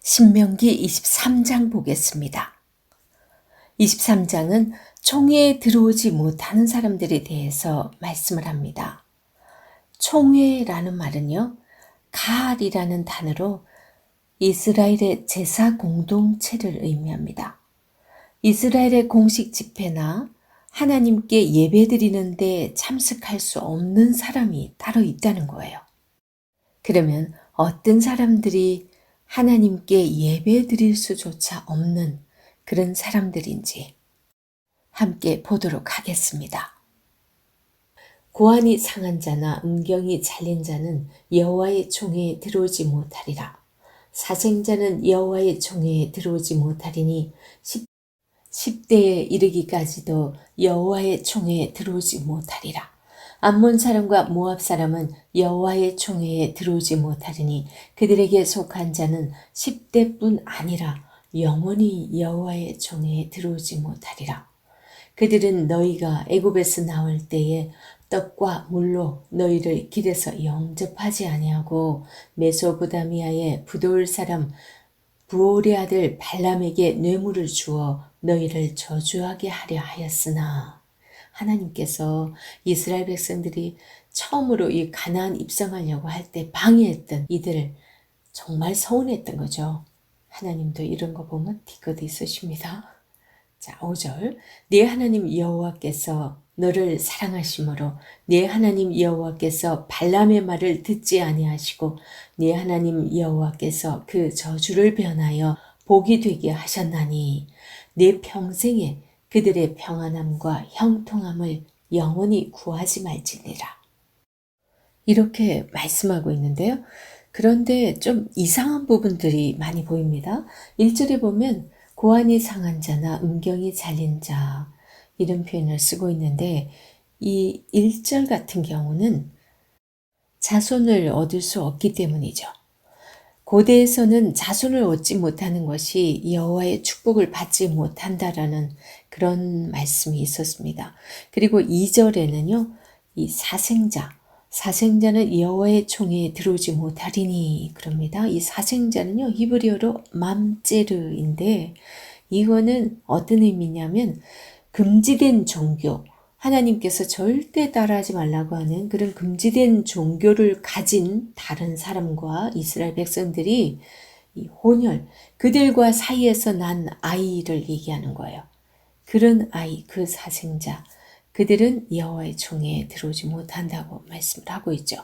신명기 23장 보겠습니다. 23장은 총회에 들어오지 못하는 사람들에 대해서 말씀을 합니다. 총회라는 말은요, 가알이라는 단어로 이스라엘의 제사 공동체를 의미합니다. 이스라엘의 공식 집회나 하나님께 예배드리는데 참석할 수 없는 사람이 따로 있다는 거예요. 그러면 어떤 사람들이 하나님께 예배드릴 수조차 없는 그런 사람들인지 함께 보도록 하겠습니다. 고안이 상한 자나 음경이 잘린 자는 여호와의 총회에 들어오지 못하리라. 사생자는 여호와의 총회에 들어오지 못하리니 10대에 이르기까지도 여호와의 총회에 들어오지 못하리라. 암몬 사람과 모압 사람은 여호와의 총회에 들어오지 못하리니 그들에게 속한 자는 10대뿐 아니라 영원히 여호와의 총회에 들어오지 못하리라. 그들은 너희가 애굽에서 나올 때에 떡과 물로 너희를 길에서 영접하지 아니하고 메소포다미아의 부돌 사람 부올의 아들 발람에게 뇌물을 주어 너희를 저주하게 하려 하였으나 하나님께서 이스라엘 백성들이 처음으로 이 가나안 입성하려고 할 때 방해했던 이들을 정말 서운했던 거죠. 하나님도 이런 거 보면 뒤끝 있으십니다. 자, 5절. 네 하나님 여호와께서 너를 사랑하심으로 네 하나님 여호와께서 발람의 말을 듣지 아니하시고 네 하나님 여호와께서 그 저주를 변하여 복이 되게 하셨나니 네 평생에 그들의 평안함과 형통함을 영원히 구하지 말지니라. 이렇게 말씀하고 있는데요. 그런데 좀 이상한 부분들이 많이 보입니다. 1절에 보면 고안이 상한 자나 음경이 잘린 자 이런 표현을 쓰고 있는데 이 1절 같은 경우는 자손을 얻을 수 없기 때문이죠. 고대에서는 자손을 얻지 못하는 것이 여호와의 축복을 받지 못한다라는 그런 말씀이 있었습니다. 그리고 2절에는요. 이 사생자는 여호와의 총회에 들어오지 못하리니 그럽니다. 이 사생자는요. 히브리어로 맘제르인데 이거는 어떤 의미냐면 금지된 종교, 하나님께서 절대 따라하지 말라고 하는 그런 금지된 종교를 가진 다른 사람과 이스라엘 백성들이 이 혼혈, 그들과 사이에서 난 아이를 얘기하는 거예요. 그런 아이, 그 사생자, 그들은 여호와의 총회에 들어오지 못한다고 말씀을 하고 있죠.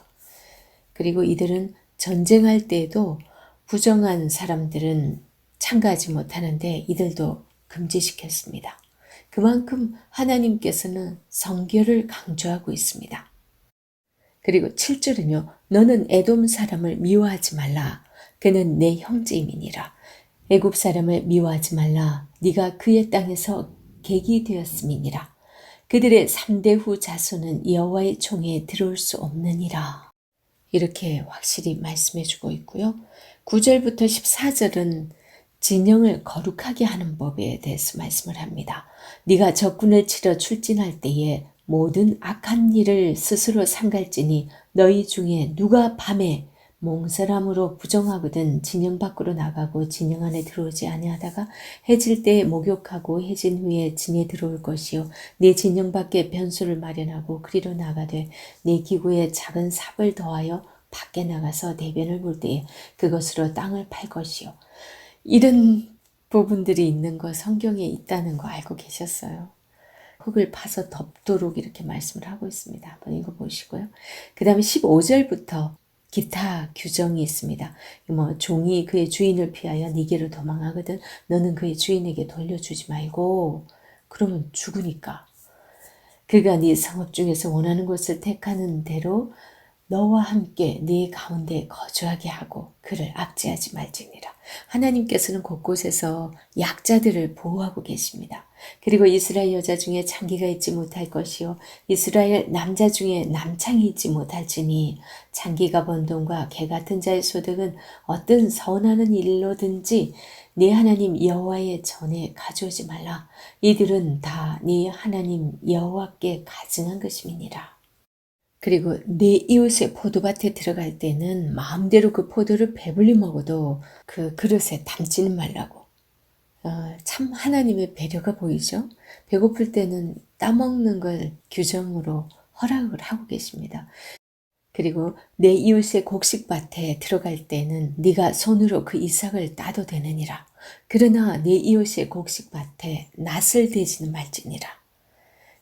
그리고 이들은 전쟁할 때에도 부정한 사람들은 참가하지 못하는데 이들도 금지시켰습니다. 그만큼 하나님께서는 성결을 강조하고 있습니다. 그리고 7절은요. 너는 에돔 사람을 미워하지 말라. 그는 내 형제임이니라. 애굽 사람을 미워하지 말라. 네가 그의 땅에서 객이 되었음이니라. 그들의 3대 후 자손은 여호와의 총회에 들어올 수 없느니라. 이렇게 확실히 말씀해 주고 있고요. 9절부터 14절은 진영을 거룩하게 하는 법에 대해서 말씀을 합니다. 네가 적군을 치러 출진할 때에 모든 악한 일을 스스로 삼갈지니 너희 중에 누가 밤에 몽설함으로 부정하거든 진영 밖으로 나가고 진영 안에 들어오지 아니하다가 해질 때에 목욕하고 해진 후에 진에 들어올 것이요 네 진영 밖에 변수를 마련하고 그리로 나가되 네 기구에 작은 삽을 더하여 밖에 나가서 대변을 볼 때에 그것으로 땅을 팔 것이요 이런 부분들이 있는 거 성경에 있다는 거 알고 계셨어요? 흙을 파서 덮도록 이렇게 말씀을 하고 있습니다. 한번 읽어보시고요. 그 다음에 15절부터 기타 규정이 있습니다. 종이 그의 주인을 피하여 네게로 도망하거든 너는 그의 주인에게 돌려주지 말고 그러면 죽으니까 그가 네 성읍 중에서 원하는 곳을 택하는 대로 너와 함께 네 가운데 거주하게 하고 그를 압제하지 말지니라. 하나님께서는 곳곳에서 약자들을 보호하고 계십니다. 그리고 이스라엘 여자 중에 장기가 있지 못할 것이요 이스라엘 남자 중에 남창이 있지 못할지니 장기가 번 돈과 개 같은 자의 소득은 어떤 선하는 일로든지 네 하나님 여호와의 전에 가져오지 말라. 이들은 다 네 하나님 여호와께 가증한 것임이니라. 그리고 내 이웃의 포도밭에 들어갈 때는 마음대로 그 포도를 배불리 먹어도 그 그릇에 담지는 말라고. 참 하나님의 배려가 보이죠? 배고플 때는 따먹는 걸 규정으로 허락을 하고 계십니다. 그리고 내 이웃의 곡식밭에 들어갈 때는 네가 손으로 그 이삭을 따도 되느니라. 그러나 내 이웃의 곡식밭에 낫을 대지는 말지니라.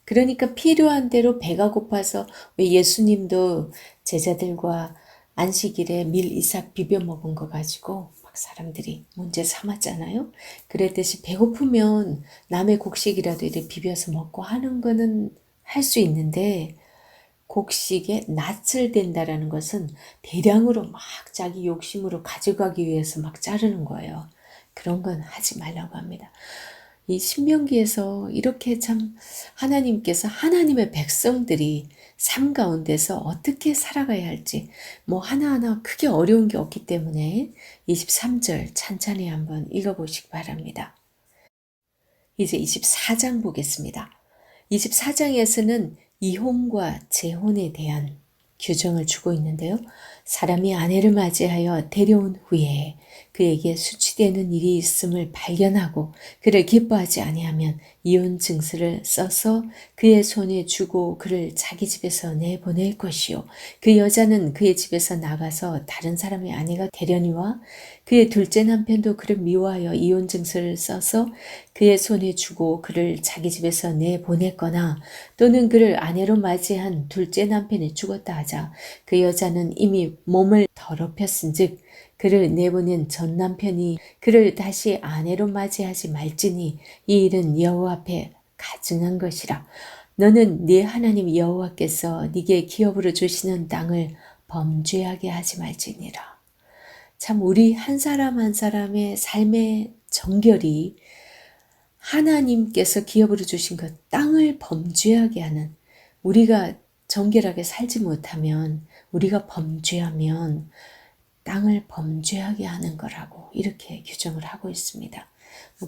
그러니까 필요한 대로 배가 고파서 왜 예수님도 제자들과 안식일에 밀 이삭 비벼 먹은 거 가지고 막 사람들이 문제 삼았잖아요. 그랬듯이 배고프면 남의 곡식이라도 이렇게 비벼서 먹고 하는 거는 할 수 있는데 곡식에 낫을 댄다라는 것은 대량으로 막 자기 욕심으로 가져가기 위해서 막 자르는 거예요. 그런 건 하지 말라고 합니다. 이 신명기에서 이렇게 참 하나님께서 하나님의 백성들이 삶 가운데서 어떻게 살아가야 할지 뭐 하나하나 크게 어려운 게 없기 때문에 23절 찬찬히 한번 읽어보시기 바랍니다. 이제 24장 보겠습니다. 24장에서는 이혼과 재혼에 대한 규정을 주고 있는데요. 사람이 아내를 맞이하여 데려온 후에 그에게 수치되는 일이 있음을 발견하고 그를 기뻐하지 아니하면 이혼 증서를 써서 그의 손에 주고 그를 자기 집에서 내보낼 것이요. 그 여자는 그의 집에서 나가서 다른 사람의 아내가 되려니와 그의 둘째 남편도 그를 미워하여 이혼 증서를 써서 그의 손에 주고 그를 자기 집에서 내보냈거나 또는 그를 아내로 맞이한 둘째 남편이 죽었다 하자 그 여자는 이미 몸을 더럽혔은즉 그를 내보낸 전 남편이 그를 다시 아내로 맞이하지 말지니 이 일은 여호와 앞에 가증한 것이라. 너는 네 하나님 여호와께서 네게 기업으로 주시는 땅을 범죄하게 하지 말지니라. 참 우리 한 사람 한 사람의 삶의 정결이 하나님께서 기업으로 주신 그 땅을 범죄하게 하는, 우리가 정결하게 살지 못하면, 우리가 범죄하면 땅을 범죄하게 하는 거라고 이렇게 규정을 하고 있습니다.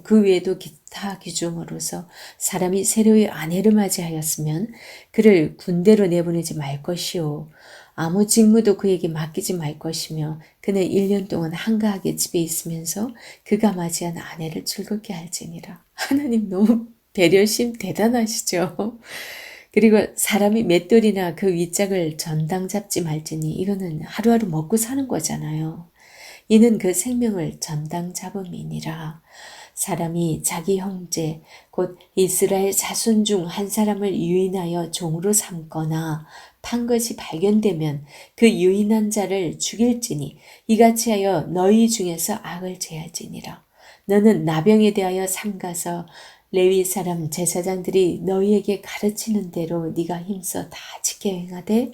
그 외에도 기타 규정으로서 사람이 새로이 아내를 맞이하였으면 그를 군대로 내보내지 말 것이요 아무 직무도 그에게 맡기지 말 것이며 그는 1년 동안 한가하게 집에 있으면서 그가 맞이한 아내를 즐겁게 할지니라. 하나님 너무 배려심 대단하시죠? 그리고 사람이 맷돌이나 그 윗짝을 전당 잡지 말지니 이거는 하루하루 먹고 사는 거잖아요. 이는 그 생명을 전당 잡음이니라. 사람이 자기 형제 곧 이스라엘 자손 중 한 사람을 유인하여 종으로 삼거나 판 것이 발견되면 그 유인한 자를 죽일지니 이같이 하여 너희 중에서 악을 제할지니라. 너는 나병에 대하여 삼가서 레위 사람 제사장들이 너희에게 가르치는 대로 네가 힘써 다 지켜 행하되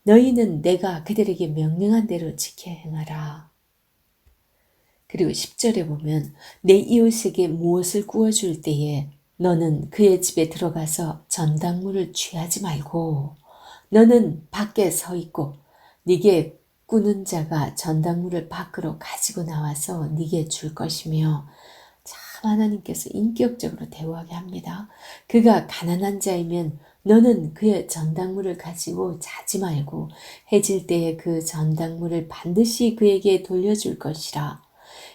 너희는 내가 그들에게 명령한 대로 지켜 행하라. 그리고 10절에 보면 내 이웃에게 무엇을 구워줄 때에 너는 그의 집에 들어가서 전당물을 취하지 말고 너는 밖에 서 있고 네게 꾸는 자가 전당물을 밖으로 가지고 나와서 네게 줄 것이며 참 하나님께서 인격적으로 대우하게 합니다. 그가 가난한 자이면 너는 그의 전당물을 가지고 자지 말고 해질 때에 그 전당물을 반드시 그에게 돌려줄 것이라.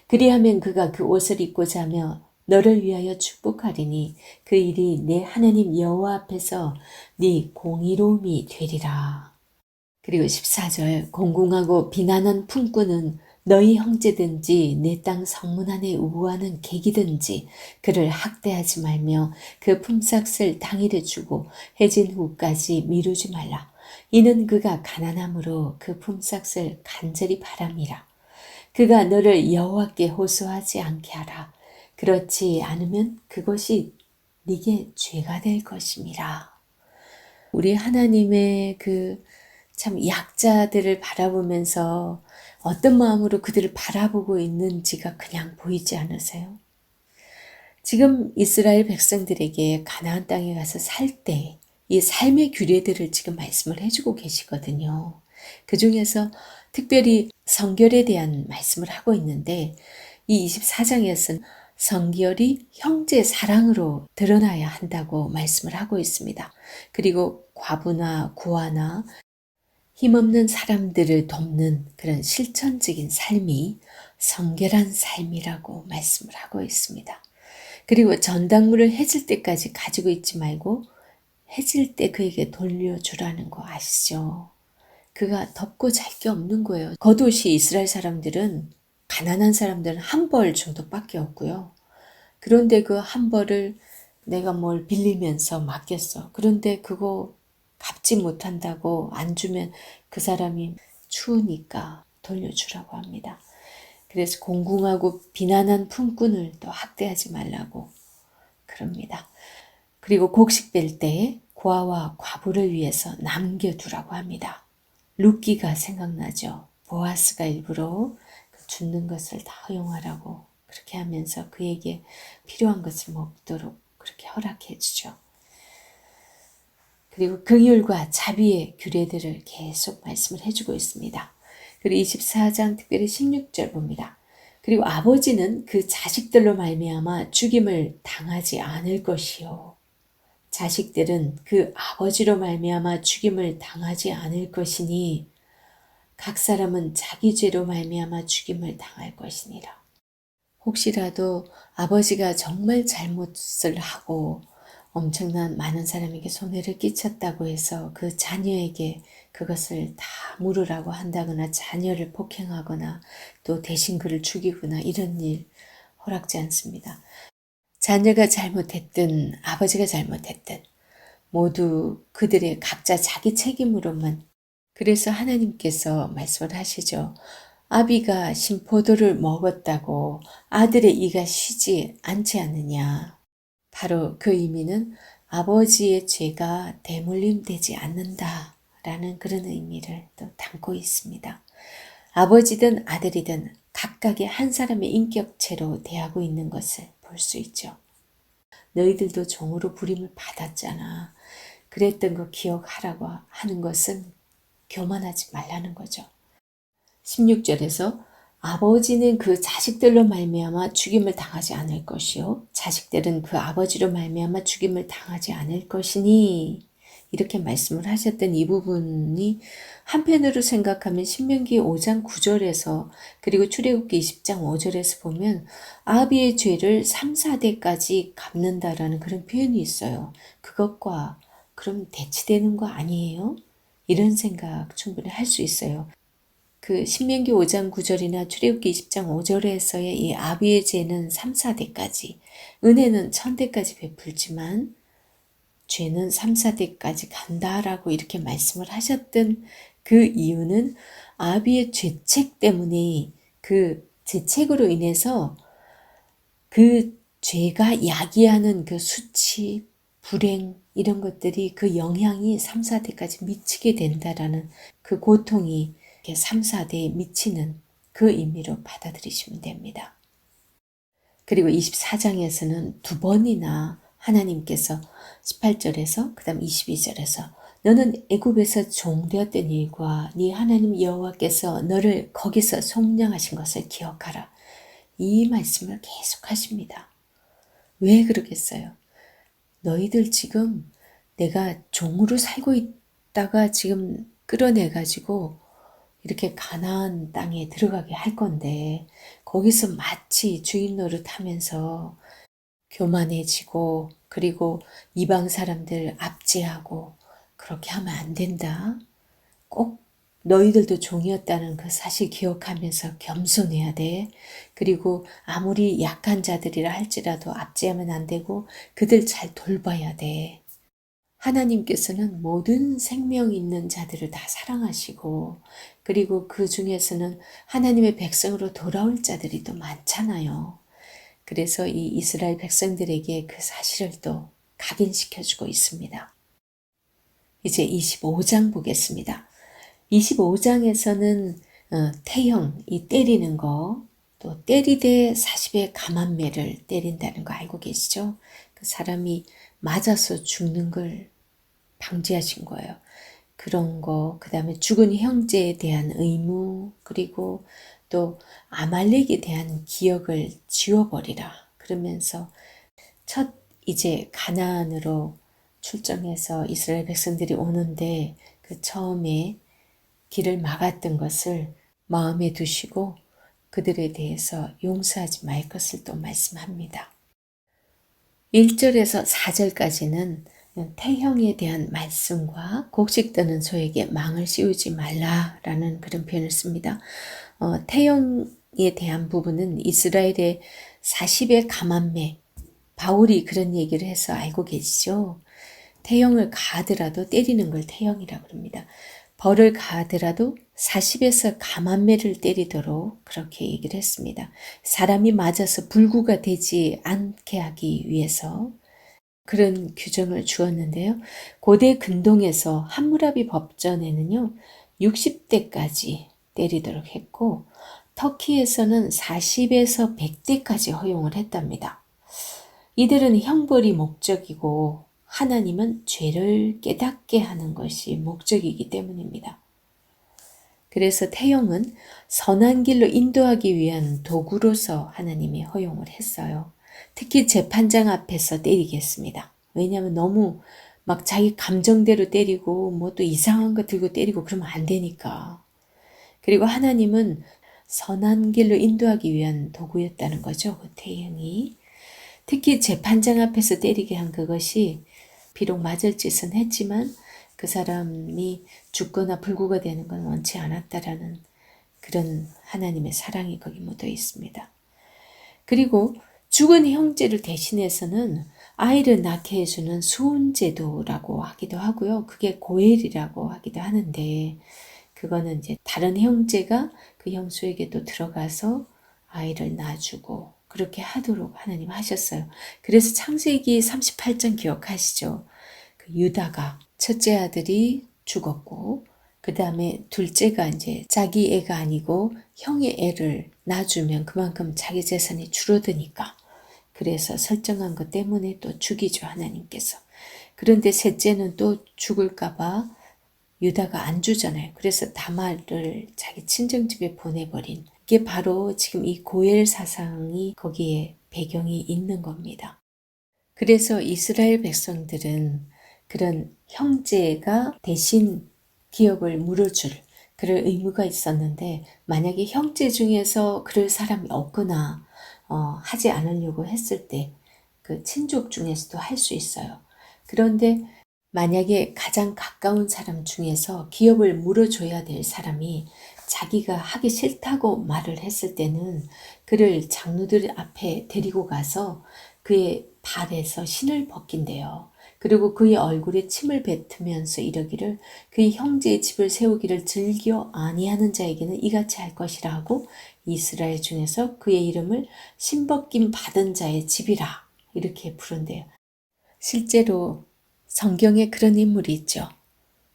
그리하면 그가 그 옷을 입고 자며 너를 위하여 축복하리니 그 일이 내 하나님 여호와 앞에서 네 공의로움이 되리라. 그리고 14절 공공하고 비난한 품꾼은 너희 형제든지 내 땅 성문 안에 우호하는 객이든지 그를 학대하지 말며 그 품삯을 당일에 주고 해진 후까지 미루지 말라. 이는 그가 가난함으로 그 품삯을 간절히 바람이라. 그가 너를 여호와께 호소하지 않게 하라. 그렇지 않으면 그것이 네게 죄가 될 것임이라. 우리 하나님의 그 참 약자들을 바라보면서 어떤 마음으로 그들을 바라보고 있는지가 그냥 보이지 않으세요? 지금 이스라엘 백성들에게 가나안 땅에 가서 살 때 이 삶의 규례들을 지금 말씀을 해주고 계시거든요. 그 중에서 특별히 성결에 대한 말씀을 하고 있는데 이 24장에서는 성결이 형제 사랑으로 드러나야 한다고 말씀을 하고 있습니다. 그리고 과부나 고아나 힘없는 사람들을 돕는 그런 실천적인 삶이 성결한 삶이라고 말씀을 하고 있습니다. 그리고 전당물을 해질 때까지 가지고 있지 말고 해질 때 그에게 돌려주라는 거 아시죠? 그가 덮고 잘 게 없는 거예요. 겉옷이 이스라엘 사람들은 가난한 사람들은 한 벌 정도밖에 없고요. 그런데 그 한 벌을 내가 뭘 빌리면서 맡겼어. 그런데 그거 갚지 못한다고 안 주면 그 사람이 추우니까 돌려주라고 합니다. 그래서 공궁하고 비난한 품꾼을 또 학대하지 말라고 그럽니다. 그리고 곡식 뺄 때 고아와 과부를 위해서 남겨두라고 합니다. 룻기가 생각나죠. 보아스가 일부러 줍는 것을 다 허용하라고 그렇게 하면서 그에게 필요한 것을 먹도록 그렇게 허락해 주죠. 그리고 긍휼과 자비의 규례들을 계속 말씀을 해주고 있습니다. 그리고 24장 특별히 16절 봅니다. 그리고 아버지는 그 자식들로 말미암아 죽임을 당하지 않을 것이요. 자식들은 그 아버지로 말미암아 죽임을 당하지 않을 것이니 각 사람은 자기 죄로 말미암아 죽임을 당할 것이니라. 혹시라도 아버지가 정말 잘못을 하고 엄청난 많은 사람에게 손해를 끼쳤다고 해서 그 자녀에게 그것을 다 물으라고 한다거나 자녀를 폭행하거나 또 대신 그를 죽이거나 이런 일 허락지 않습니다. 자녀가 잘못했든 아버지가 잘못했든 모두 그들의 각자 자기 책임으로만. 그래서 하나님께서 말씀을 하시죠. 아비가 신포도를 먹었다고 아들의 이가 쉬지 않지 않느냐. 바로 그 의미는 아버지의 죄가 대물림되지 않는다 라는 그런 의미를 또 담고 있습니다. 아버지든 아들이든 각각의 한 사람의 인격체로 대하고 있는 것을 볼 수 있죠. 너희들도 종으로 부림을 받았잖아. 그랬던 거 기억하라고 하는 것은 교만하지 말라는 거죠. 16절에서 아버지는 그 자식들로 말미암아 죽임을 당하지 않을 것이요 자식들은 그 아버지로 말미암아 죽임을 당하지 않을 것이니 이렇게 말씀을 하셨던 이 부분이 한편으로 생각하면 신명기 5장 9절에서 그리고 출애굽기 20장 5절에서 보면 아비의 죄를 3, 4대까지 갚는다라는 그런 표현이 있어요. 그것과 그럼 대치되는 거 아니에요? 이런 생각 충분히 할 수 있어요. 그 신명기 5장 9절이나 출애굽기 20장 5절에서의 이 아비의 죄는 3, 4대까지, 은혜는 1000대까지 베풀지만 죄는 3, 4대까지 간다라고 이렇게 말씀을 하셨던 그 이유는 아비의 죄책 때문에 그 죄책으로 인해서 그 죄가 야기하는 그 수치, 불행 이런 것들이 그 영향이 3, 4대까지 미치게 된다라는 그 고통이 3, 4대에 미치는 그 의미로 받아들이시면 됩니다. 그리고 24장에서는 두 번이나 하나님께서 18절에서 그 다음 22절에서 너는 애굽에서 종되었던 일과 네 하나님 여호와께서 너를 거기서 속량하신 것을 기억하라. 이 말씀을 계속 하십니다. 왜 그러겠어요? 너희들 지금 내가 종으로 살고 있다가 지금 끌어내가지고 이렇게 가나안 땅에 들어가게 할 건데 거기서 마치 주인 노릇하면서 교만해지고 그리고 이방 사람들 압제하고 그렇게 하면 안 된다. 꼭 너희들도 종이었다는 그 사실 기억하면서 겸손해야 돼. 그리고 아무리 약한 자들이라 할지라도 압제하면 안 되고 그들 잘 돌봐야 돼. 하나님께서는 모든 생명 있는 자들을 다 사랑하시고 그리고 그 중에서는 하나님의 백성으로 돌아올 자들이 또 많잖아요. 그래서 이 이스라엘 백성들에게 그 사실을 또 각인시켜주고 있습니다. 이제 25장 보겠습니다. 25장에서는 태형, 이 때리는 거, 또 때리되 40의 가만매를 때린다는 거 알고 계시죠? 그 사람이 맞아서 죽는 걸 방지하신 거예요. 그런 거, 그 다음에 죽은 형제에 대한 의무, 그리고 또 아말렉에 대한 기억을 지워버리라. 그러면서 첫 이제 가나안으로 출정해서 이스라엘 백성들이 오는데 그 처음에 길을 막았던 것을 마음에 두시고 그들에 대해서 용서하지 말 것을 또 말씀합니다. 1절에서 4절까지는 태형에 대한 말씀과 곡식 뜨는 소에게 망을 씌우지 말라라는 그런 표현을 씁니다. 태형에 대한 부분은 이스라엘의 40의 가만매, 바울이 그런 얘기를 해서 알고 계시죠? 태형을 가하더라도 때리는 걸 태형이라고 합니다. 벌을 가하더라도 40에서 가만매를 때리도록 그렇게 얘기를 했습니다. 사람이 맞아서 불구가 되지 않게 하기 위해서 그런 규정을 주었는데요. 고대 근동에서 함무라비 법전에는요, 60대까지 때리도록 했고, 터키에서는 40에서 100대까지 허용을 했답니다. 이들은 형벌이 목적이고 하나님은 죄를 깨닫게 하는 것이 목적이기 때문입니다. 그래서 태형은 선한 길로 인도하기 위한 도구로서 하나님이 허용을 했어요. 특히 재판장 앞에서 때리겠습니다. 왜냐하면 너무 막 자기 감정대로 때리고 뭐 또 이상한 거 들고 때리고 그러면 안 되니까. 그리고 하나님은 선한 길로 인도하기 위한 도구였다는 거죠. 그 태형이. 특히 재판장 앞에서 때리게 한 그것이 비록 맞을 짓은 했지만 그 사람이 죽거나 불구가 되는 건 원치 않았다라는 그런 하나님의 사랑이 거기 묻어 있습니다. 그리고 죽은 형제를 대신해서는 아이를 낳게 해주는 수혼제도라고 하기도 하고요. 그게 고엘이라고 하기도 하는데 그거는 이제 다른 형제가 그 형수에게 또 들어가서 아이를 낳아주고 그렇게 하도록 하나님 하셨어요. 그래서 창세기 38장 기억하시죠? 그 유다가 첫째 아들이 죽었고 그 다음에 둘째가 이제 자기 애가 아니고 형의 애를 낳아주면 그만큼 자기 재산이 줄어드니까 그래서 설정한 것 때문에 또 죽이죠 하나님께서. 그런데 셋째는 또 죽을까봐 유다가 안 주잖아요. 그래서 다말을 자기 친정집에 보내버린 이게 바로 지금 이 고엘 사상이 거기에 배경이 있는 겁니다. 그래서 이스라엘 백성들은 그런 형제가 대신 기업을 물어줄 그럴 의무가 있었는데 만약에 형제 중에서 그럴 사람이 없거나 하지 않으려고 했을 때 그 친족 중에서도 할 수 있어요. 그런데 만약에 가장 가까운 사람 중에서 기업을 물어줘야 될 사람이 자기가 하기 싫다고 말을 했을 때는 그를 장로들 앞에 데리고 가서 그의 발에서 신을 벗긴대요. 그리고 그의 얼굴에 침을 뱉으면서 이러기를 그의 형제의 집을 세우기를 즐겨 아니하는 자에게는 이같이 할 것이라 하고 이스라엘 중에서 그의 이름을 신벗김 받은 자의 집이라 이렇게 부른대요. 실제로 성경에 그런 인물이 있죠.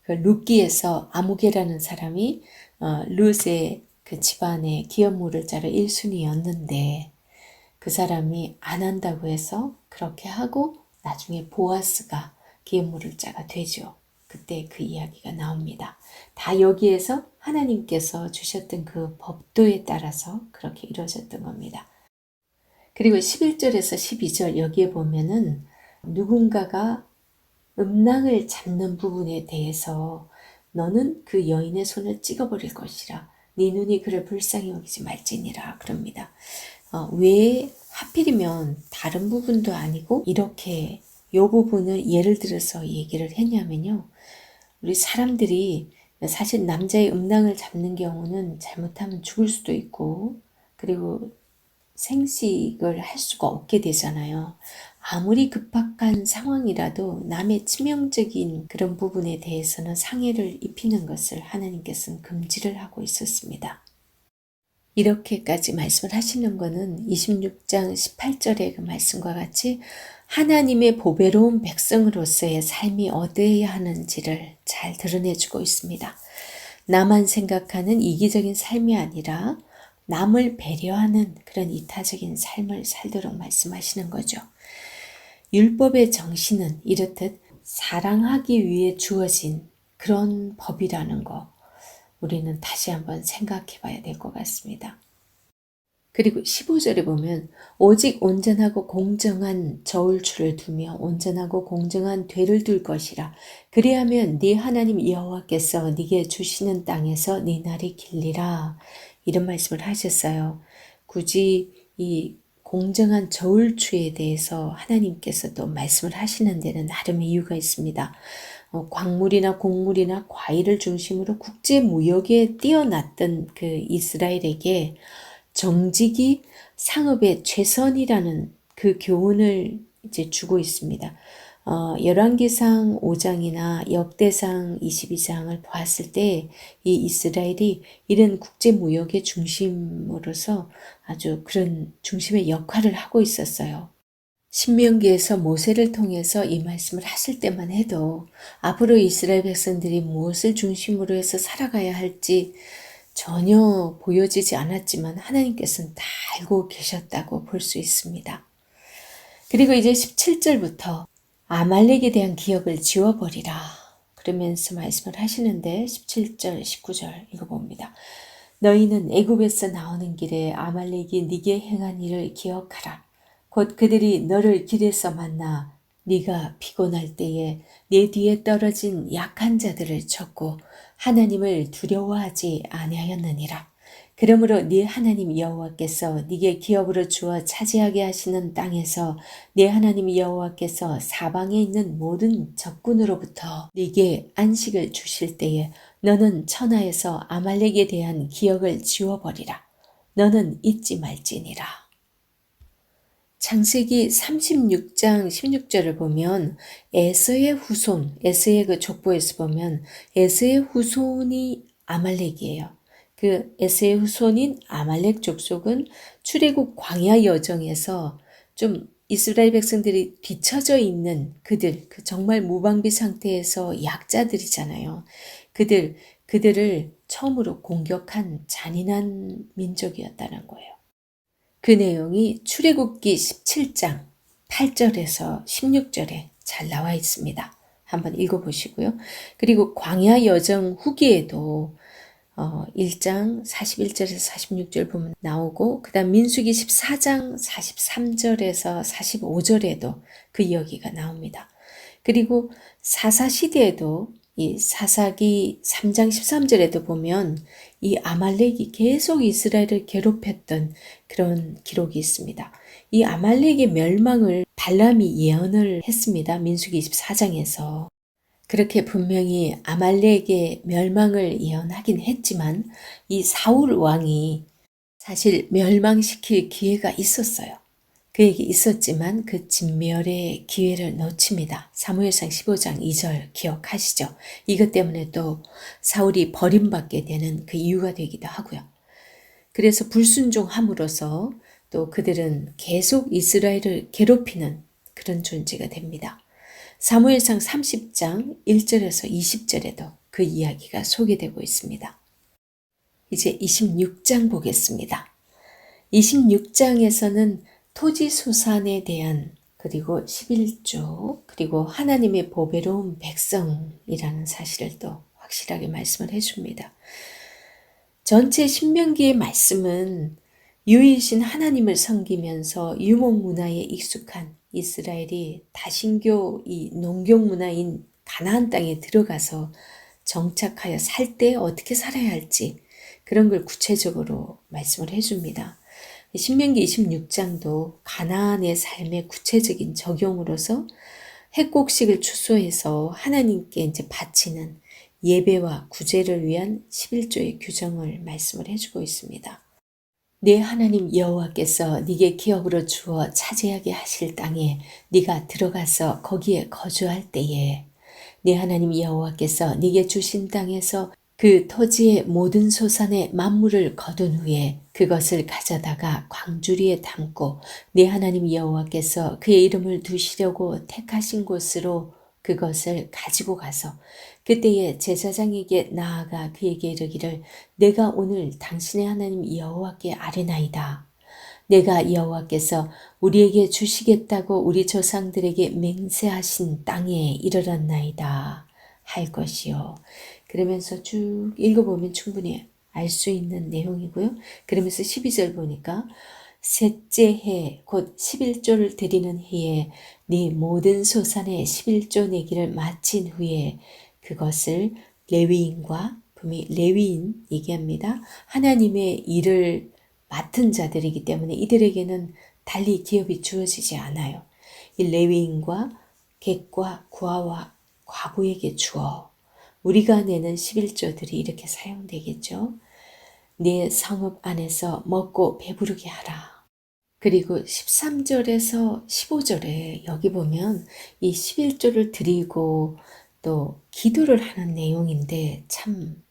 그 룻기에서 아무개라는 사람이 룻의 그 집안의 기업 물을 자를 1순위였는데 그 사람이 안 한다고 해서 그렇게 하고 나중에 보아스가 기업 물을 자가 되죠. 그때 그 이야기가 나옵니다. 다 여기에서 하나님께서 주셨던 그 법도에 따라서 그렇게 이루어졌던 겁니다. 그리고 11절에서 12절 여기에 보면은 누군가가 음낭을 잡는 부분에 대해서 너는 그 여인의 손을 찍어버릴 것이라 네 눈이 그를 불쌍히 여기지 말지니라 그럽니다. 왜 하필이면 다른 부분도 아니고 이렇게 이 부분을 예를 들어서 얘기를 했냐면요. 우리 사람들이 사실 남자의 음낭을 잡는 경우는 잘못하면 죽을 수도 있고 그리고 생식을 할 수가 없게 되잖아요. 아무리 급박한 상황이라도 남의 치명적인 그런 부분에 대해서는 상해를 입히는 것을 하나님께서는 금지를 하고 있었습니다. 이렇게까지 말씀을 하시는 것은 26장 18절의 그 말씀과 같이 하나님의 보배로운 백성으로서의 삶이 어떠해야 하는지를 잘 드러내주고 있습니다. 나만 생각하는 이기적인 삶이 아니라 남을 배려하는 그런 이타적인 삶을 살도록 말씀하시는 거죠. 율법의 정신은 이렇듯 사랑하기 위해 주어진 그런 법이라는 거 우리는 다시 한번 생각해 봐야 될 것 같습니다. 그리고 15절에 보면 오직 온전하고 공정한 저울추를 두며 온전하고 공정한 되를 둘 것이라. 그리하면 네 하나님 여호와께서 네게 주시는 땅에서 네 날이 길리라. 이런 말씀을 하셨어요. 굳이 이 공정한 저울추에 대해서 하나님께서 또 말씀을 하시는 데는 나름의 이유가 있습니다. 광물이나 곡물이나 과일을 중심으로 국제 무역에 뛰어났던 그 이스라엘에게 정직이 상업의 최선이라는 그 교훈을 이제 주고 있습니다. 열왕기상 5장이나 역대상 22장을 보았을 때 이 이스라엘이 이런 국제 무역의 중심으로서 아주 그런 중심의 역할을 하고 있었어요. 신명기에서 모세를 통해서 이 말씀을 하실 때만 해도 앞으로 이스라엘 백성들이 무엇을 중심으로 해서 살아가야 할지 전혀 보여지지 않았지만 하나님께서는 다 알고 계셨다고 볼 수 있습니다. 그리고 이제 17절부터 아말렉에 대한 기억을 지워버리라 그러면서 말씀을 하시는데 17절 19절 읽어봅니다. 너희는 애굽에서 나오는 길에 아말렉이 네게 행한 일을 기억하라. 곧 그들이 너를 길에서 만나 네가 피곤할 때에 네 뒤에 떨어진 약한 자들을 쳤고 하나님을 두려워하지 아니하였느니라. 그러므로 네 하나님 여호와께서 네게 기업으로 주어 차지하게 하시는 땅에서 네 하나님 여호와께서 사방에 있는 모든 적군으로부터 네게 안식을 주실 때에 너는 천하에서 아말렉에 대한 기억을 지워버리라. 너는 잊지 말지니라. 창세기 36장 16절을 보면 에서의 후손, 에서의 그 족보에서 보면 에서의 후손이 아말렉이에요. 그 에서의 후손인 아말렉 족속은 출애굽 광야 여정에서 좀 이스라엘 백성들이 뒤처져 있는 그들, 그 정말 무방비 상태에서 약자들이잖아요. 그들을 처음으로 공격한 잔인한 민족이었다는 거예요. 그 내용이 출애굽기 17장 8절에서 16절에 잘 나와 있습니다. 한번 읽어보시고요. 그리고 광야 여정 후기에도 1장 41절에서 46절 보면 나오고 그 다음 민수기 14장 43절에서 45절에도 그 이야기가 나옵니다. 그리고 사사시대에도 이 사사기 3장 13절에도 보면 이 아말렉이 계속 이스라엘을 괴롭혔던 그런 기록이 있습니다. 이 아말렉의 멸망을 발람이 예언을 했습니다. 민수기 24장에서. 그렇게 분명히 아말렉의 멸망을 예언하긴 했지만 이 사울 왕이 사실 멸망시킬 기회가 있었어요. 그에게 있었지만 그 진멸의 기회를 놓칩니다. 사무엘상 15장 2절 기억하시죠? 이것 때문에 또 사울이 버림받게 되는 그 이유가 되기도 하고요. 그래서 불순종함으로써 또 그들은 계속 이스라엘을 괴롭히는 그런 존재가 됩니다. 사무엘상 30장 1절에서 20절에도 그 이야기가 소개되고 있습니다. 이제 26장 보겠습니다. 26장에서는 토지소산에 대한 그리고 11조 그리고 하나님의 보배로운 백성이라는 사실을 또 확실하게 말씀을 해줍니다. 전체 신명기의 말씀은 유일신 하나님을 섬기면서 유목문화에 익숙한 이스라엘이 다신교 이 농경 문화인 가나안 땅에 들어가서 정착하여 살 때 어떻게 살아야 할지 그런 걸 구체적으로 말씀을 해줍니다. 신명기 26장도 가나안의 삶의 구체적인 적용으로서 핵곡식을 추수해서 하나님께 이제 바치는 예배와 구제를 위한 11조의 규정을 말씀을 해주고 있습니다. 네 하나님 여호와께서 네게 기업으로 주어 차지하게 하실 땅에 네가 들어가서 거기에 거주할 때에 네 하나님 여호와께서 네게 주신 땅에서 그 토지의 모든 소산의 만물을 거둔 후에 그것을 가져다가 광주리에 담고 네 하나님 여호와께서 그의 이름을 두시려고 택하신 곳으로 그것을 가지고 가서 그때에 제사장에게 나아가 그에게 이르기를 내가 오늘 당신의 하나님 여호와께 아뢰나이다. 내가 여호와께서 우리에게 주시겠다고 우리 조상들에게 맹세하신 땅에 이르렀나이다 할 것이요. 그러면서 쭉 읽어보면 충분히 알 수 있는 내용이고요. 그러면서 12절 보니까 셋째 해 곧 11조를 드리는 해에 네 모든 소산의 11조 내기를 마친 후에 그것을 레위인과 분명히 레위인 얘기합니다. 하나님의 일을 맡은 자들이기 때문에 이들에게는 달리 기업이 주어지지 않아요. 이 레위인과 객과 구하와 과부에게 주어 우리가 내는 11조들이 이렇게 사용되겠죠. 네 성읍 안에서 먹고 배부르게 하라. 그리고 13절에서 15절에 여기 보면 이 11조를 드리고 또 기도를 하는 내용인데 참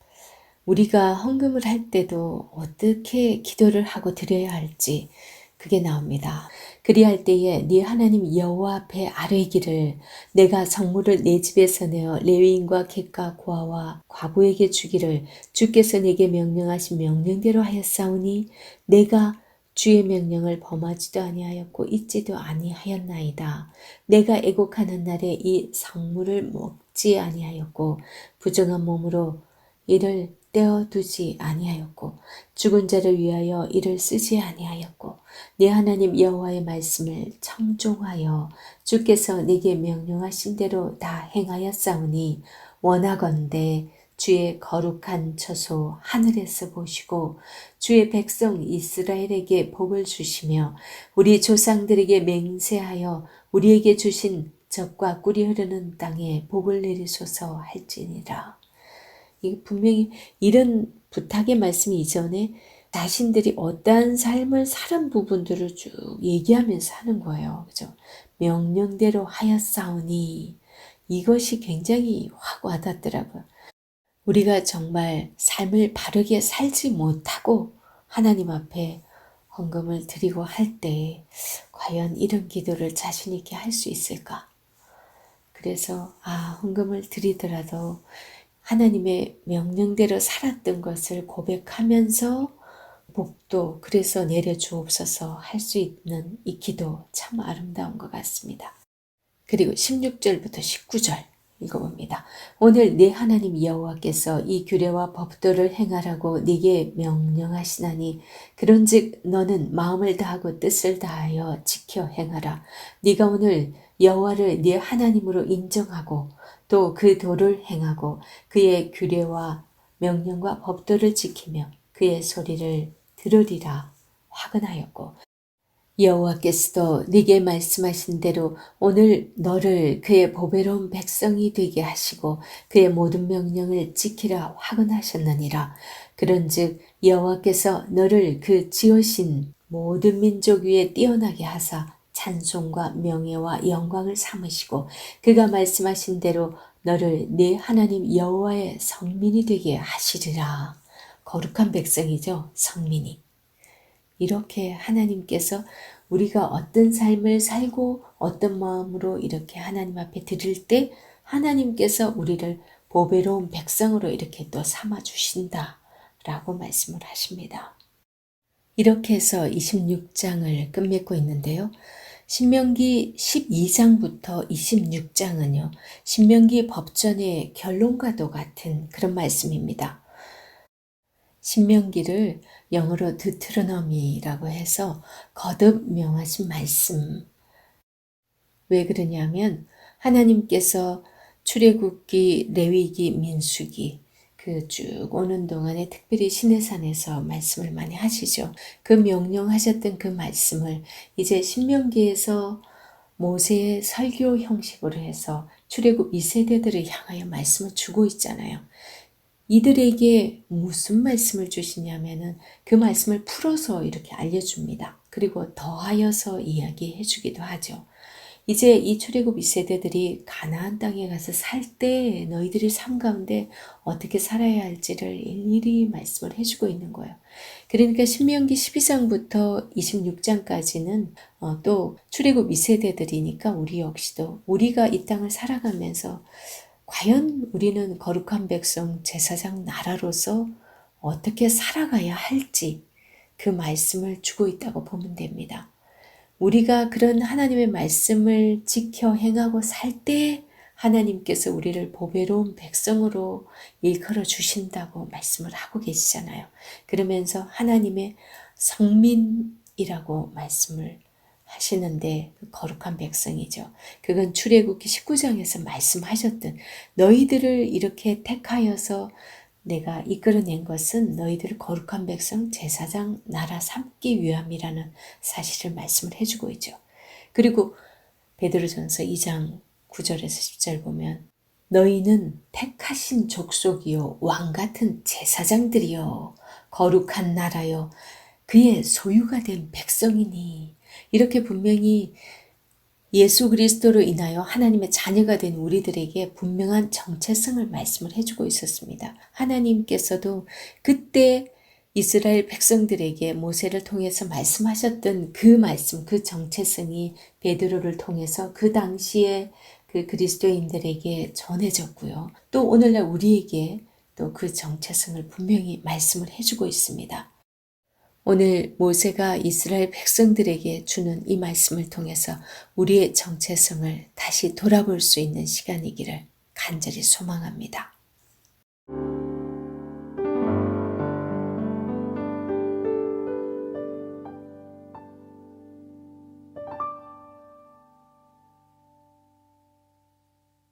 우리가 헌금을 할 때도 어떻게 기도를 하고 드려야 할지 그게 나옵니다. 그리할 때에 네 하나님 여호와 앞에 아뢰기를 내가 성물을 내 집에서 내어 레위인과 객과 고아와 과부에게 주기를 주께서 내게 명령하신 명령대로 하였사오니 내가 주의 명령을 범하지도 아니하였고 잊지도 아니하였나이다. 내가 애곡하는 날에 이 성물을 먹지 아니하였고 부정한 몸으로 이를 떼어두지 아니하였고 죽은 자를 위하여 이를 쓰지 아니하였고 네 하나님 여호와의 말씀을 청종하여 주께서 네게 명령하신 대로 다 행하였사오니 원하건대 주의 거룩한 처소 하늘에서 보시고 주의 백성 이스라엘에게 복을 주시며 우리 조상들에게 맹세하여 우리에게 주신 젖과 꿀이 흐르는 땅에 복을 내리소서 할지니라. 이 분명히 이런 부탁의 말씀이 이전에 자신들이 어떠한 삶을 살은 부분들을 쭉 얘기하면서 하는 거예요. 그죠? 명령대로 하였사오니 이것이 굉장히 확 와닿더라고요. 우리가 정말 삶을 바르게 살지 못하고 하나님 앞에 헌금을 드리고 할 때 과연 이런 기도를 자신 있게 할 수 있을까? 그래서 헌금을 드리더라도 하나님의 명령대로 살았던 것을 고백하면서 복도 그래서 내려주옵소서 할 수 있는 이 기도 참 아름다운 것 같습니다. 그리고 16절부터 19절 읽어봅니다. 오늘 네 하나님 여호와께서 이 규례와 법도를 행하라고 네게 명령하시나니 그런즉 너는 마음을 다하고 뜻을 다하여 지켜 행하라. 네가 오늘 여호와를 네 하나님으로 인정하고 또 그 도를 행하고 그의 규례와 명령과 법도를 지키며 그의 소리를 들으리라 화근하였고 여호와께서도 네게 말씀하신 대로 오늘 너를 그의 보배로운 백성이 되게 하시고 그의 모든 명령을 지키라 화근하셨느니라. 그런즉 여호와께서 너를 그 지으신 모든 민족 위에 뛰어나게 하사 찬송과 명예와 영광을 삼으시고 그가 말씀하신 대로 너를 네 하나님 여호와의 성민이 되게 하시리라. 거룩한 백성이죠, 성민이. 이렇게 하나님께서 우리가 어떤 삶을 살고 어떤 마음으로 이렇게 하나님 앞에 드릴 때 하나님께서 우리를 보배로운 백성으로 이렇게 또 삼아 주신다 라고 말씀을 하십니다. 이렇게 해서 26장을 끝맺고 있는데요. 신명기 12장부터 26장은요. 신명기 법전의 결론과도 같은 그런 말씀입니다. 신명기를 영어로 드트로노미라고 해서 거듭 명하신 말씀. 왜 그러냐면 하나님께서 출애굽기, 레위기, 민수기 그 쭉 오는 동안에 특별히 시내산에서 말씀을 많이 하시죠. 그 명령하셨던 그 말씀을 이제 신명기에서 모세의 설교 형식으로 해서 출애굽 2세대들을 향하여 말씀을 주고 있잖아요. 이들에게 무슨 말씀을 주시냐면은 그 말씀을 풀어서 이렇게 알려줍니다. 그리고 더하여서 이야기해 주기도 하죠. 이제 이 출애굽 2세대들이 가나안 땅에 가서 살 때 너희들이 삶 가운데 어떻게 살아야 할지를 일일이 말씀을 해주고 있는 거예요. 그러니까 신명기 12장부터 26장까지는 또 출애굽 2세대들이니까 우리 역시도 우리가 이 땅을 살아가면서 과연 우리는 거룩한 백성 제사장 나라로서 어떻게 살아가야 할지 그 말씀을 주고 있다고 보면 됩니다. 우리가 그런 하나님의 말씀을 지켜 행하고 살 때 하나님께서 우리를 보배로운 백성으로 일컬어 주신다고 말씀을 하고 계시잖아요. 그러면서 하나님의 성민이라고 말씀을 하시는데 거룩한 백성이죠. 그건 출애굽기 19장에서 말씀하셨던 너희들을 이렇게 택하여서 내가 이끌어낸 것은 너희들을 거룩한 백성 제사장 나라 삼기 위함이라는 사실을 말씀을 해주고 있죠. 그리고 베드로전서 2장 9절에서 10절 보면 너희는 택하신 족속이요 왕 같은 제사장들이요 거룩한 나라요 그의 소유가 된 백성이니 이렇게 분명히 예수 그리스도로 인하여 하나님의 자녀가 된 우리들에게 분명한 정체성을 말씀을 해주고 있었습니다. 하나님께서도 그때 이스라엘 백성들에게 모세를 통해서 말씀하셨던 그 말씀, 그 정체성이 베드로를 통해서 그 당시에 그 그리스도인들에게 전해졌고요. 또 오늘날 우리에게 또 그 정체성을 분명히 말씀을 해주고 있습니다. 오늘 모세가 이스라엘 백성들에게 주는 이 말씀을 통해서 우리의 정체성을 다시 돌아볼 수 있는 시간이기를 간절히 소망합니다.